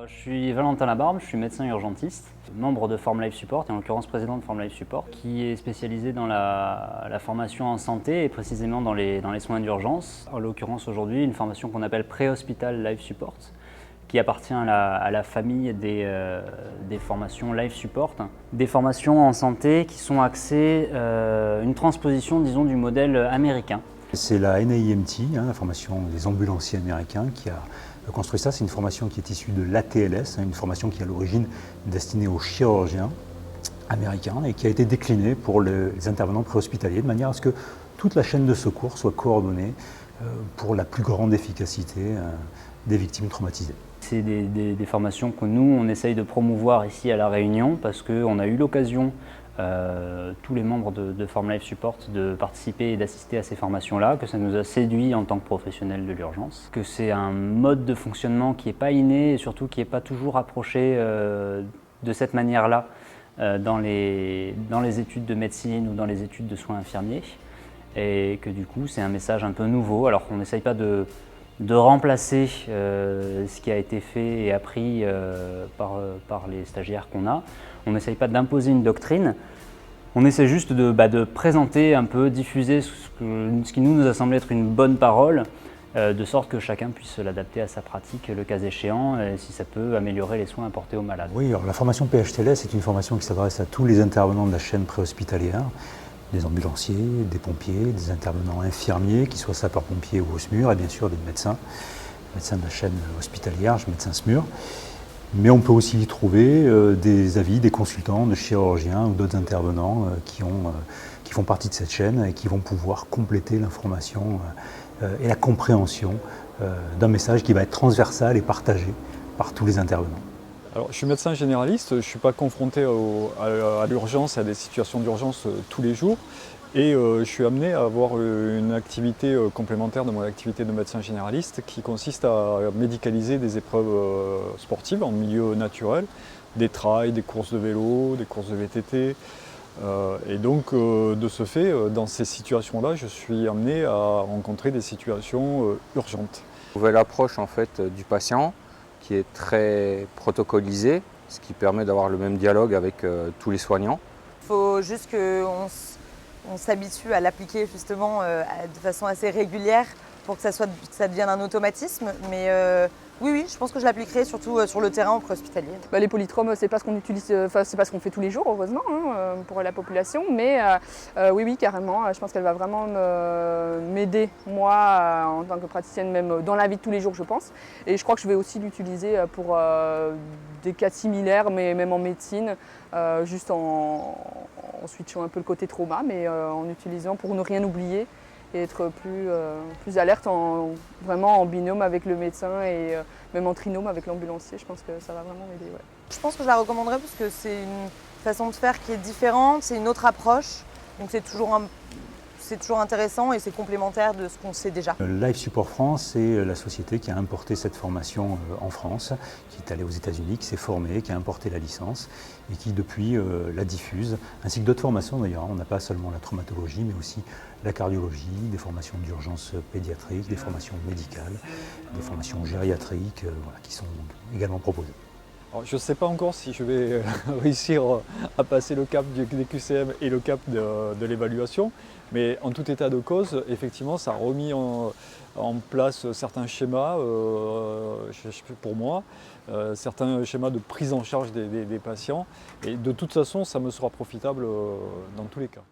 Je suis Valentin Labarbe, je suis médecin urgentiste, membre de Form Life Support, et en l'occurrence président de Form Life Support, qui est spécialisé dans la formation en santé et précisément dans les soins d'urgence. En l'occurrence aujourd'hui, une formation qu'on appelle Pré-Hospital Life Support, qui appartient à la famille des formations Life Support. Des formations en santé qui sont axées, une transposition, disons, du modèle américain. C'est la NAEMT, la formation des ambulanciers américains, qui a construit ça. C'est une formation qui est issue de l'ATLS, une formation qui est à l'origine destinée aux chirurgiens américains et qui a été déclinée pour les intervenants préhospitaliers de manière à ce que toute la chaîne de secours soit coordonnée pour la plus grande efficacité des victimes traumatisées. C'est des formations que nous, on essaye de promouvoir ici à La Réunion parce qu'on a eu l'occasion, tous les membres de Form Life Support, de participer et d'assister à ces formations-là, que ça nous a séduit en tant que professionnels de l'urgence, que c'est un mode de fonctionnement qui n'est pas inné et surtout qui n'est pas toujours approché de cette manière-là dans les études de médecine ou dans les études de soins infirmiers, et que du coup c'est un message un peu nouveau. Alors qu'on n'essaye pas de remplacer ce qui a été fait et appris par les stagiaires qu'on a. On n'essaye pas d'imposer une doctrine, on essaie juste de présenter un peu, diffuser ce qui nous a semblé être une bonne parole, de sorte que chacun puisse l'adapter à sa pratique le cas échéant, et si ça peut améliorer les soins apportés aux malades. Oui, alors la formation PHTLS est une formation qui s'adresse à tous les intervenants de la chaîne préhospitalière, des ambulanciers, des pompiers, des intervenants infirmiers, qu'ils soient sapeurs-pompiers ou au SMUR, et bien sûr des médecins de la chaîne hospitalière, médecins SMUR. Mais on peut aussi y trouver des avis, des consultants, de chirurgiens ou d'autres intervenants qui font partie de cette chaîne et qui vont pouvoir compléter l'information et la compréhension d'un message qui va être transversal et partagé par tous les intervenants. Alors, je suis médecin généraliste, je ne suis pas confronté à l'urgence, à des situations d'urgence tous les jours. Et je suis amené à avoir une activité complémentaire de mon activité de médecin généraliste qui consiste à médicaliser des épreuves sportives en milieu naturel, des trails, des courses de vélo, des courses de VTT. Et donc, de ce fait, dans ces situations-là, je suis amené à rencontrer des situations urgentes. Nouvelle approche en fait du patient qui est très protocolisée, ce qui permet d'avoir le même dialogue avec tous les soignants. Il faut juste qu'on s'habitue à l'appliquer justement de façon assez régulière pour que ça devienne un automatisme. Mais oui, je pense que je l'appliquerai surtout sur le terrain au préhospitalier. Les polytraumes, c'est pas ce qu'on utilise, c'est pas ce qu'on fait tous les jours, heureusement, pour la population. Mais oui, carrément, je pense qu'elle va vraiment m'aider, moi, en tant que praticienne, même dans la vie de tous les jours, je pense. Et je crois que je vais aussi l'utiliser pour des cas similaires, mais même en médecine, juste en switchant un peu le côté trauma, mais en utilisant pour ne rien oublier et être plus alerte, vraiment en binôme avec le médecin et même en trinôme avec l'ambulancier. Je pense que ça va vraiment m'aider. Ouais. Je pense que je la recommanderais parce que c'est une façon de faire qui est différente, c'est une autre approche, donc c'est toujours intéressant et c'est complémentaire de ce qu'on sait déjà. Life Support France, c'est la société qui a importé cette formation en France, qui est allée aux États-Unis, qui s'est formée, qui a importé la licence et qui depuis la diffuse, ainsi que d'autres formations d'ailleurs. On n'a pas seulement la traumatologie, mais aussi la cardiologie, des formations d'urgence pédiatrique, des formations médicales, des formations gériatriques qui sont également proposées. Alors, je ne sais pas encore si je vais réussir à passer le cap des QCM et le cap de l'évaluation, mais en tout état de cause, effectivement, ça a remis en place certains schémas, pour moi, certains schémas de prise en charge des patients, et de toute façon, ça me sera profitable dans tous les cas.